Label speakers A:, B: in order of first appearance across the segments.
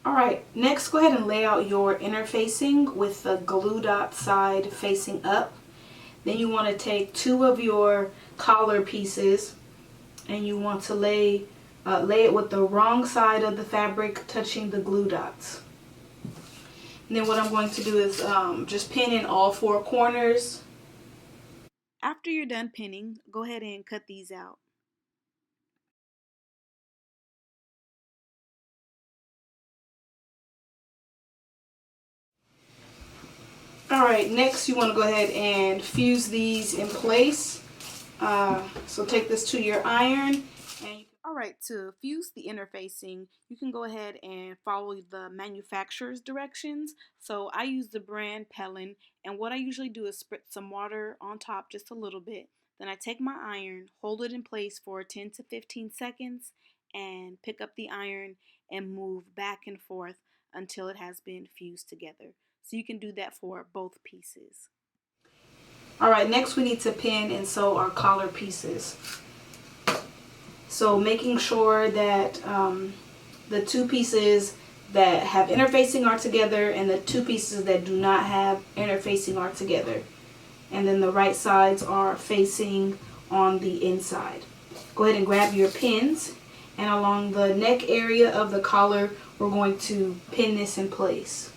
A: All right, next go ahead and lay out your interfacing with the glue dot side facing up. Then you want to take two of your collar pieces and you want to lay it with the wrong side of the fabric touching the glue dots. And then what I'm going to do is just pin in all four corners. After you're done pinning, go ahead and cut these out. Alright, next you want to go ahead and fuse these in place. So take this to your iron. Alright, to fuse the interfacing, you can go ahead and follow the manufacturer's directions. So I use the brand Pellin, and what I usually do is spritz some water on top just a little bit. Then I take my iron, hold it in place for 10 to 15 seconds, and pick up the iron and move back and forth until it has been fused together. So you can do that for both pieces. Alright, next we need to pin and sew our collar pieces. So making sure that the two pieces that have interfacing are together and the two pieces that do not have interfacing are together. And then the right sides are facing on the inside. Go ahead and grab your pins, and along the neck area of the collar, we're going to pin this in place.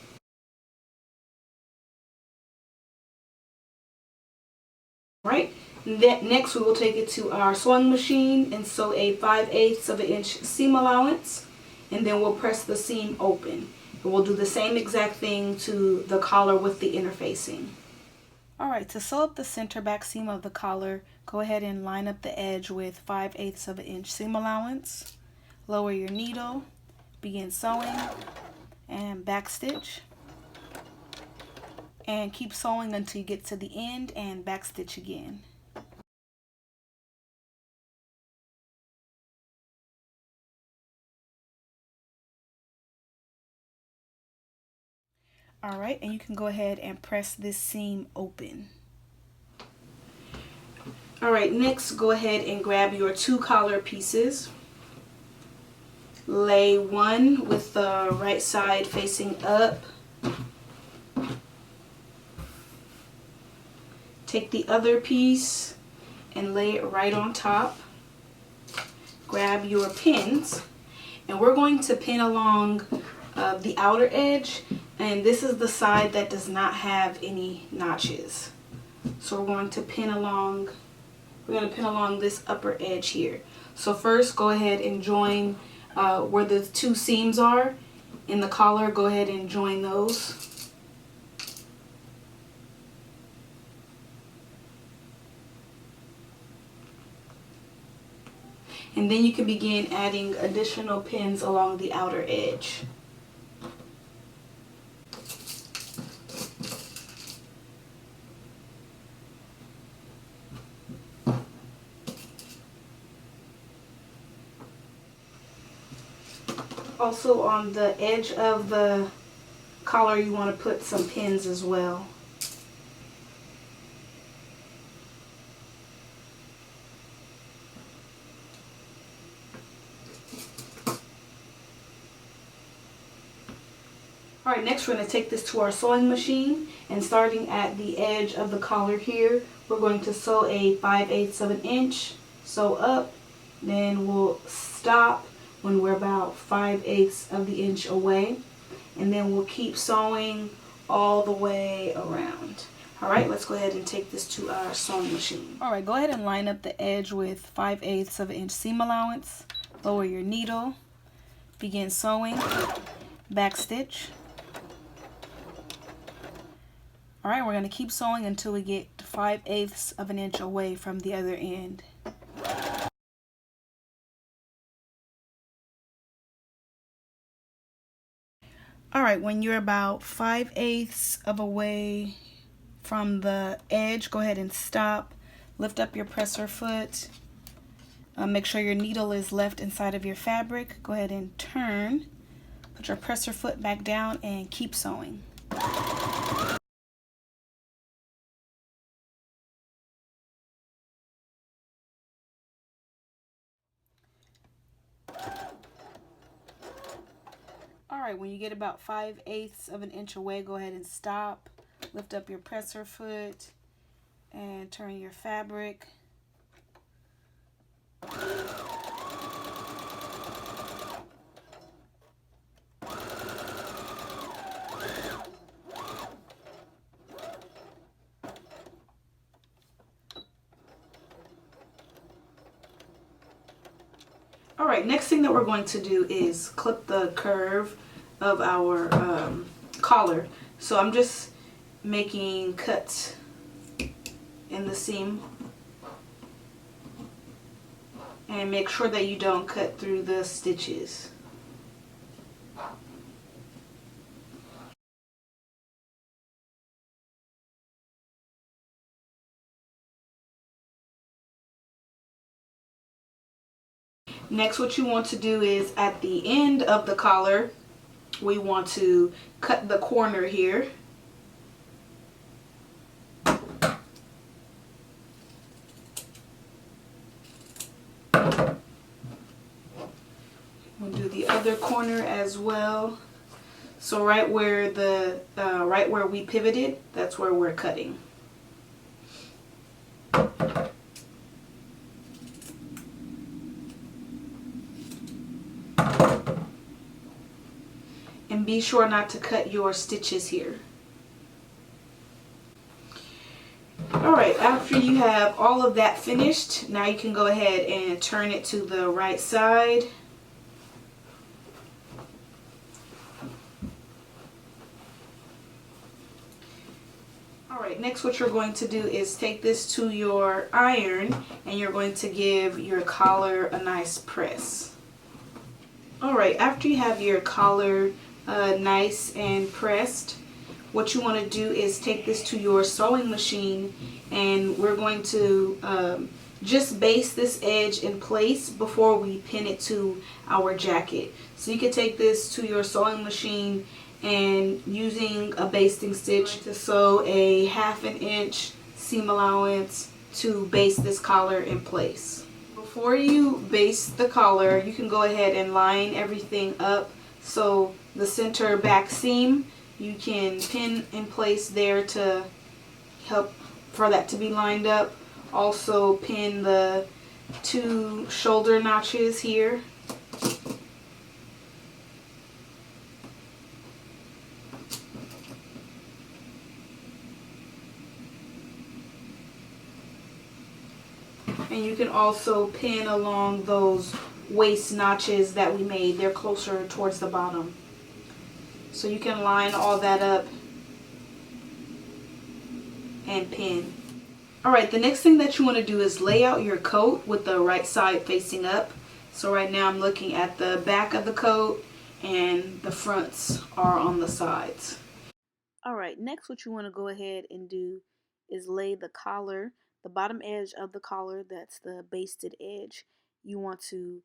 A: Right? Next we will take it to our sewing machine and sew a 5/8 of an inch seam allowance, and then we'll press the seam open. And we'll do the same exact thing to the collar with the interfacing. Alright, to sew up the center back seam of the collar, go ahead and line up the edge with 5/8 of an inch seam allowance. Lower your needle, begin sewing, and backstitch. And keep sewing until you get to the end and backstitch again. Alright, and you can go ahead and press this seam open. Alright, next go ahead and grab your two collar pieces. Lay one with the right side facing up. Take the other piece and lay it right on top. Grab your pins, and we're going to pin along the outer edge, and this is the side that does not have any notches. So we're going to pin along this upper edge here. So first go ahead and join where the two seams are in the collar. Go ahead and join those. And then you can begin adding additional pins along the outer edge. Also on the edge of the collar you want to put some pins as well. Alright, next we're going to take this to our sewing machine, and starting at the edge of the collar here, we're going to sew a 5/8 of an inch, sew up, then we'll stop when we're about 5/8 of the inch away, and then we'll keep sewing all the way around. Alright, let's go ahead and take this to our sewing machine. Alright, go ahead and line up the edge with 5/8 of an inch seam allowance, lower your needle, begin sewing, backstitch. Alright, we're going to keep sewing until we get 5/8 of an inch away from the other end. Alright, when you're about 5/8 of away from the edge, go ahead and stop. Lift up your presser foot. Make sure your needle is left inside of your fabric. Go ahead and turn. Put your presser foot back down and keep sewing. Alright, when you get about 5/8 of an inch away, go ahead and stop. Lift up your presser foot and turn your fabric. Alright, next thing that we're going to do is clip the curve of our collar. So I'm just making cuts in the seam. And make sure that you don't cut through the stitches. Next, what you want to do is at the end of the collar, we want to cut the corner here. We'll do the other corner as well. So right where we pivoted, that's where we're cutting. And be sure not to cut your stitches here. Alright, after you have all of that finished, now you can go ahead and turn it to the right side. Alright, next what you're going to do is take this to your iron and you're going to give your collar a nice press. Alright, after you have your collar nice and pressed, what you want to do is take this to your sewing machine and we're going to just baste this edge in place before we pin it to our jacket. So you can take this to your sewing machine and using a basting stitch to sew a 1/2 inch seam allowance to baste this collar in place. Before you baste the collar, you can go ahead and line everything up. So the center back seam, you can pin in place there to help for that to be lined up. Also pin the 2 shoulder notches here. And you can also pin along those waist notches that we made. They're closer towards the bottom. So you can line all that up and pin. Alright, the next thing that you want to do is lay out your coat with the right side facing up. So right now I'm looking at the back of the coat and the fronts are on the sides. Alright, next what you want to go ahead and do is lay the collar, the bottom edge of the collar, that's the basted edge. You want to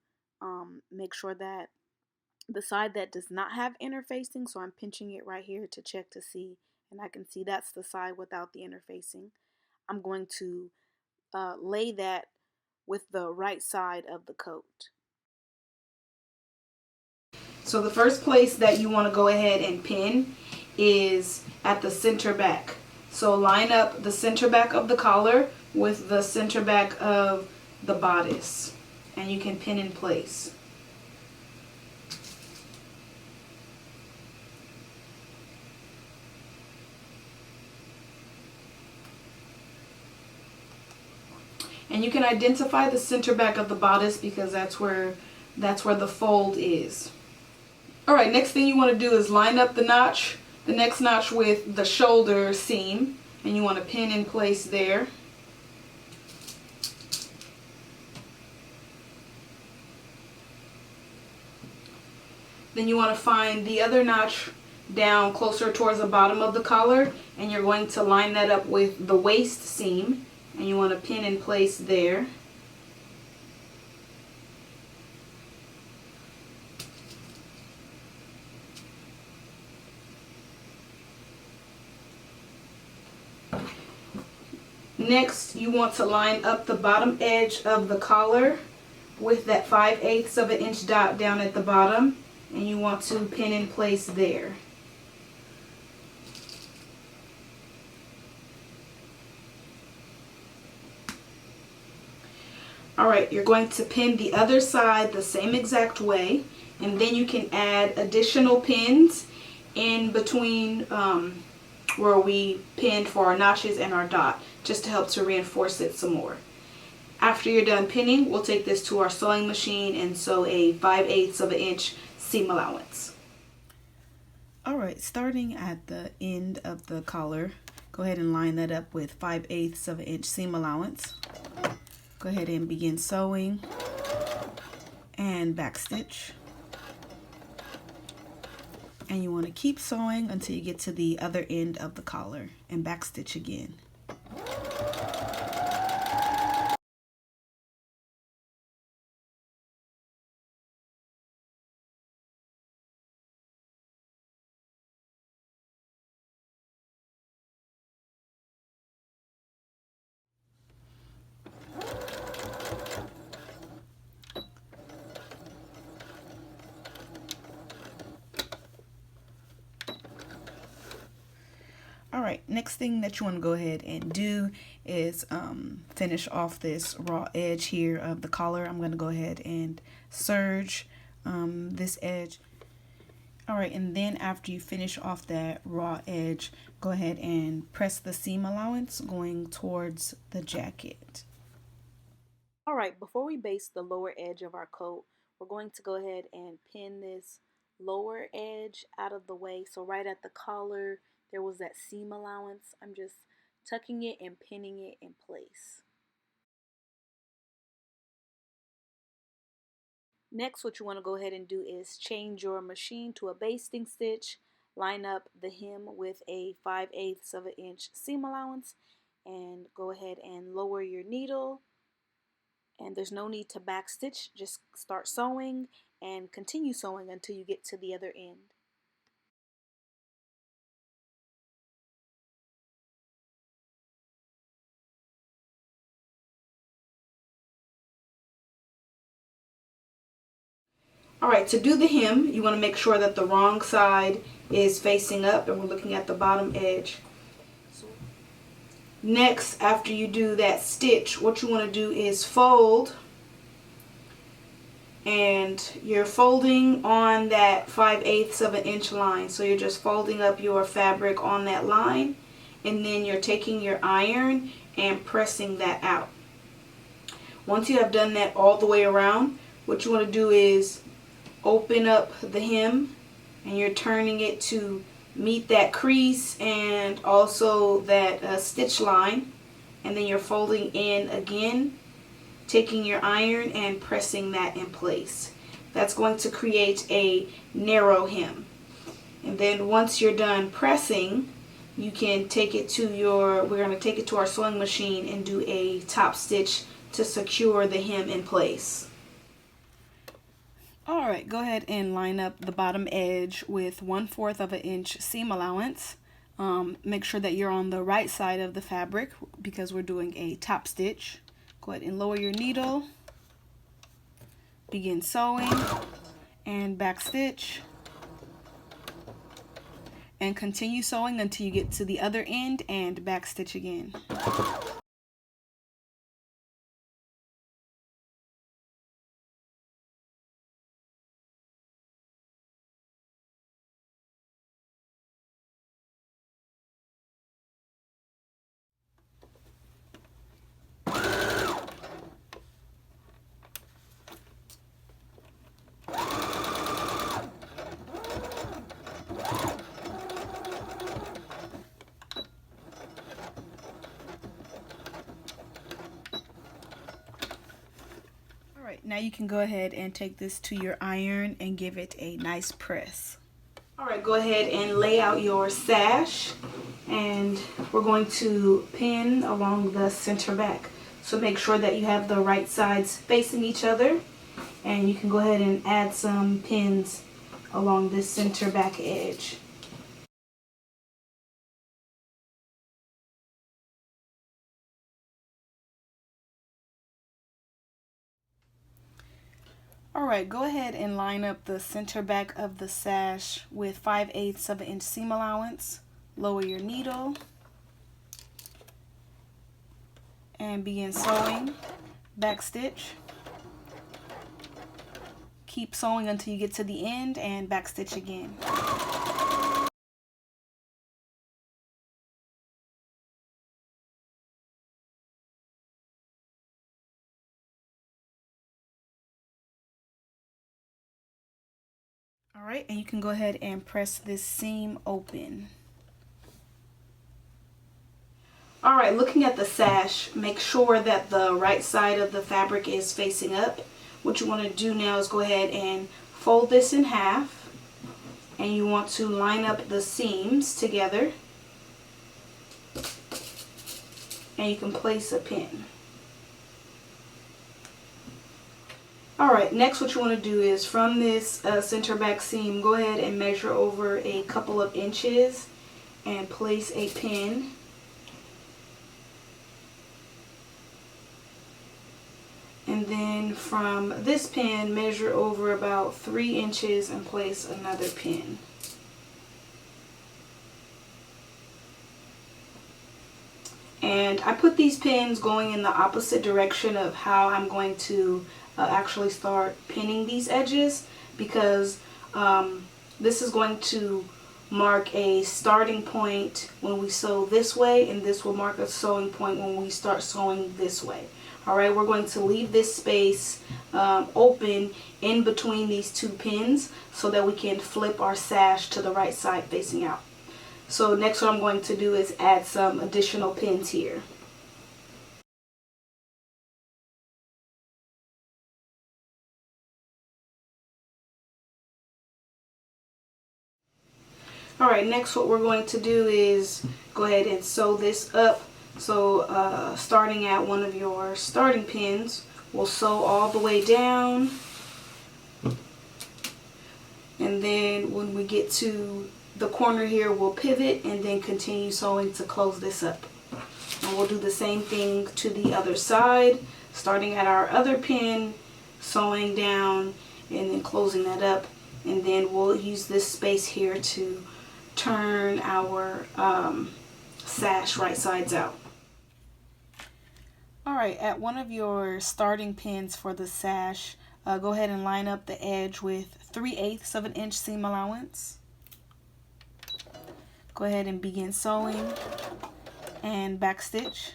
A: make sure that the side that does not have interfacing, so I'm pinching it right here to check to see, and I can see that's the side without the interfacing. I'm going to lay that with the right side of the coat. So the first place that you want to go ahead and pin is at the center back. So line up the center back of the collar with the center back of the bodice, and you can pin in place. And you can identify the center back of the bodice because that's where the fold is. Alright, next thing you want to do is line up the next notch with the shoulder seam, and you want to pin in place there. Then you want to find the other notch down closer towards the bottom of the collar, and you're going to line that up with the waist seam, and you want to pin in place there. Next, you want to line up the bottom edge of the collar with that 5/8 of an inch dot down at the bottom, and you want to pin in place there. Alright, you're going to pin the other side the same exact way, and then you can add additional pins in between where we pinned for our notches and our dot, just to help to reinforce it some more. After you're done pinning, we'll take this to our sewing machine and sew a 5/8 of an inch seam allowance. Alright, starting at the end of the collar, go ahead and line that up with 5/8 of an inch seam allowance. Go ahead and begin sewing and backstitch. And you want to keep sewing until you get to the other end of the collar and backstitch again. Alright, next thing that you want to go ahead and do is finish off this raw edge here of the collar. I'm going to go ahead and serge this edge. Alright, and then after you finish off that raw edge, go ahead and press the seam allowance going towards the jacket. Alright, before we base the lower edge of our coat, we're going to go ahead and pin this lower edge out of the way. So right at the collar, there was that seam allowance. I'm just tucking it and pinning it in place. Next, what you want to go ahead and do is change your machine to a basting stitch. Line up the hem with a 5/8 of an inch seam allowance and go ahead and lower your needle. And there's no need to backstitch, just start sewing and continue sewing until you get to the other end. Alright, to do the hem, you want to make sure that the wrong side is facing up and we're looking at the bottom edge. Next, after you do that stitch, what you want to do is fold, and you're folding on that 5/8 of an inch line. So you're just folding up your fabric on that line, and then you're taking your iron and pressing that out. Once you have done that all the way around, what you want to do is open up the hem, and you're turning it to meet that crease and also that stitch line, and then you're folding in again, taking your iron and pressing that in place. That's going to create a narrow hem. And then once you're done pressing, you can take it to we're going to take it to our sewing machine and do a top stitch to secure the hem in place. Alright, go ahead and line up the bottom edge with 1/4 of an inch seam allowance. Make sure that you're on the right side of the fabric because we're doing a top stitch. Go ahead and lower your needle, begin sewing and backstitch, and continue sewing until you get to the other end and backstitch again. Alright, now you can go ahead and take this to your iron and give it a nice press. Alright, go ahead and lay out your sash, and we're going to pin along the center back. So make sure that you have the right sides facing each other, and you can go ahead and add some pins along this center back edge. Alright, go ahead and line up the center back of the sash with 5/8 of an inch seam allowance. Lower your needle and begin sewing. Back stitch. Keep sewing until you get to the end and back stitch again. Alright, and you can go ahead and press this seam open. Alright, looking at the sash, make sure that the right side of the fabric is facing up. What you want to do now is go ahead and fold this in half, and you want to line up the seams together, and you can place a pin. Alright, next what you want to do is from this center back seam, go ahead and measure over a couple of inches and place a pin. And then from this pin, measure over about 3 inches and place another pin. And I put these pins going in the opposite direction of how I'm going to actually start pinning these edges, because this is going to mark a starting point when we sew this way, and this will mark a sewing point when we start sewing this way. Alright, we're going to leave this space open in between these two pins so that we can flip our sash to the right side facing out. So next what I'm going to do is add some additional pins here. Alright, next what we're going to do is go ahead and sew this up. So starting at one of your starting pins, we'll sew all the way down. And then when we get to the corner here, we'll pivot and then continue sewing to close this up. And we'll do the same thing to the other side, starting at our other pin, sewing down and then closing that up. And then we'll use this space here to turn our sash right sides out. Alright, at one of your starting pins for the sash, go ahead and line up the edge with 3/8 of an inch seam allowance. Go ahead and begin sewing and back stitch.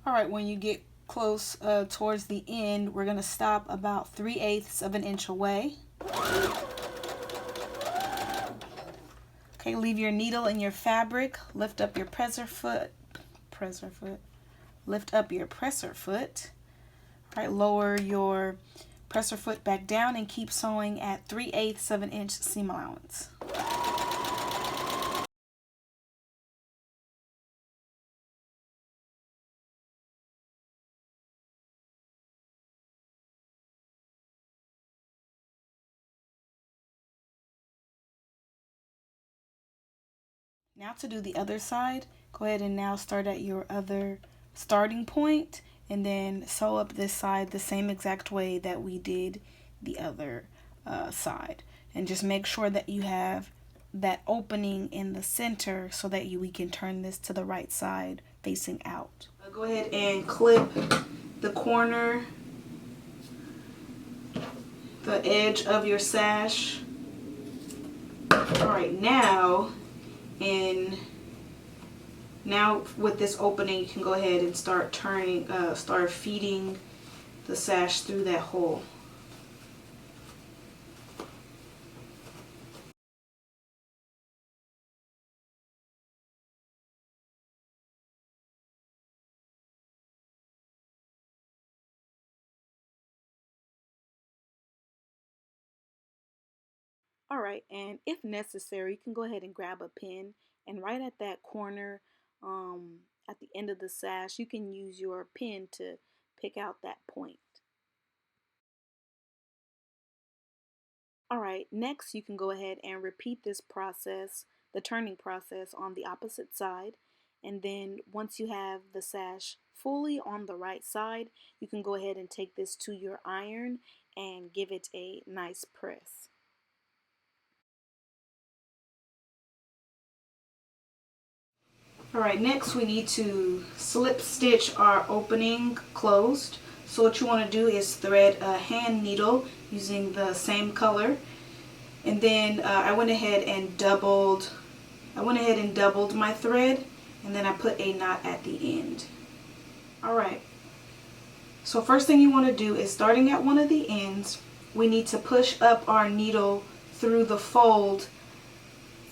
A: Alright, when you get close towards the end, we're going to stop about 3/8 of an inch away. Okay, leave your needle in your fabric, lift up your lift up your presser foot. All right, lower your presser foot back down and keep sewing at 3/8 of an inch seam allowance. Now to do the other side, go ahead and now start at your other starting point and then sew up this side the same exact way that we did the other side. And just make sure that you have that opening in the center so that we can turn this to the right side facing out. Go ahead and clip the corner, the edge of your sash. All right, now with this opening, you can go ahead and start turning, start feeding the sash through that hole. All right, and if necessary, you can go ahead and grab a pin, and right at that corner, at the end of the sash, you can use your pin to pick out that point. Alright, next you can go ahead and repeat this process, the turning process, on the opposite side. And then once you have the sash fully on the right side, you can go ahead and take this to your iron and give it a nice press. Alright, next we need to slip stitch our opening closed. So what you want to do is thread a hand needle using the same color. And then I went ahead and doubled my thread, and then I put a knot at the end. Alright, so first thing you want to do is, starting at one of the ends, we need to push up our needle through the fold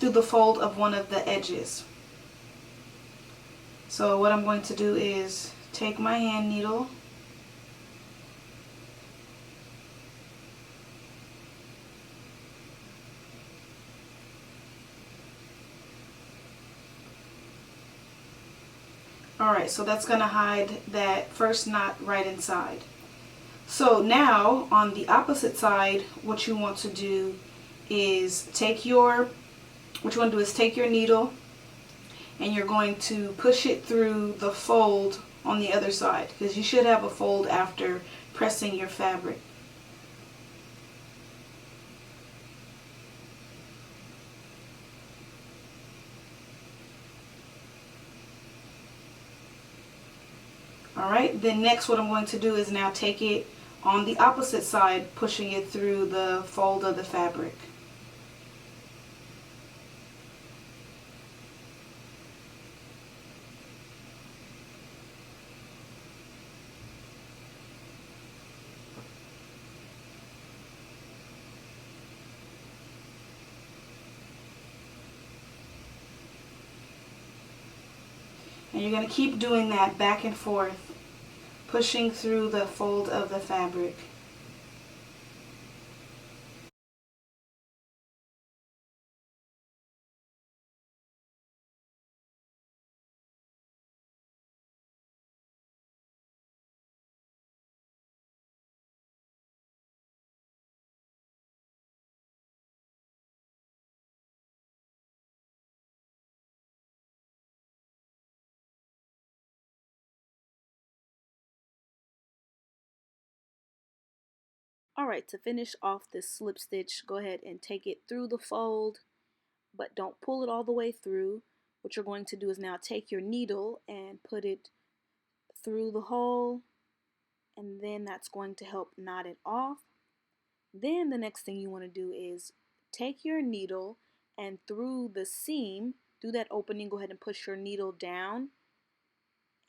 A: of one of the edges. So what I'm going to do is take my hand needle, alright, so that's going to hide that first knot right inside. So now on the opposite side, what you want to do is take your needle, and you're going to push it through the fold on the other side, because you should have a fold after pressing your fabric. Alright, then next what I'm going to do is now take it on the opposite side, pushing it through the fold of the fabric. And you're going to keep doing that back and forth, pushing through the fold of the fabric. Alright, to finish off this slip stitch, go ahead and take it through the fold, but don't pull it all the way through. What you're going to do is now take your needle and put it through the hole, and then that's going to help knot it off. Then the next thing you want to do is take your needle, and through the seam, through that opening, go ahead and push your needle down,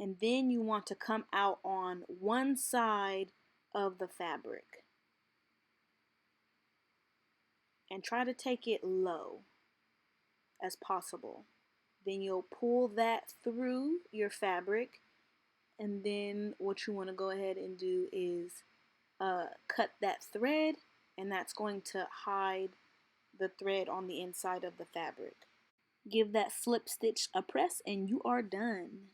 A: and then you want to come out on one side of the fabric and try to take it low as possible. Then you'll pull that through your fabric, and then what you want to go ahead and do is cut that thread, and that's going to hide the thread on the inside of the fabric. Give that slip stitch a press and you are done.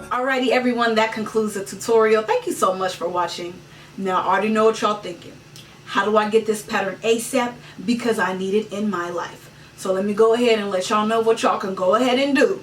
A: Alrighty everyone, that concludes the tutorial. Thank you so much for watching. Now I already know what y'all thinking. How do I get this pattern ASAP? Because I need it in my life. So let me go ahead and let y'all know what y'all can go ahead and do.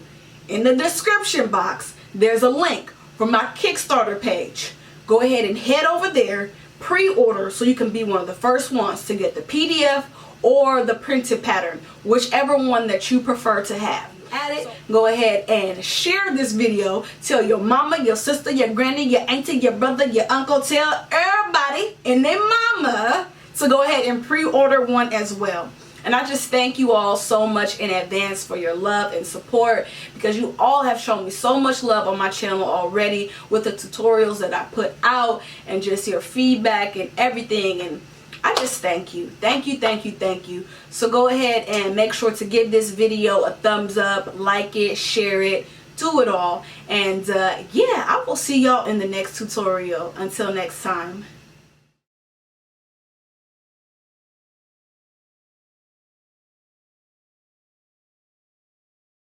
A: In the description box, there's a link for my Kickstarter page. Go ahead and head over there, pre-order, so you can be one of the first ones to get the PDF or the printed pattern, whichever one that you prefer to have. At it, go ahead and share this video. Tell your mama, your sister, your granny, your auntie, your brother, your uncle. Tell everybody and their mama to go ahead and pre-order one as well. And I just thank you all so much in advance for your love and support, because you all have shown me so much love on my channel already with the tutorials that I put out and just your feedback and everything. And I just thank you. Thank you, thank you, thank you. So go ahead and make sure to give this video a thumbs up, like it, share it, do it all. And yeah, I will see y'all in the next tutorial. Until next time.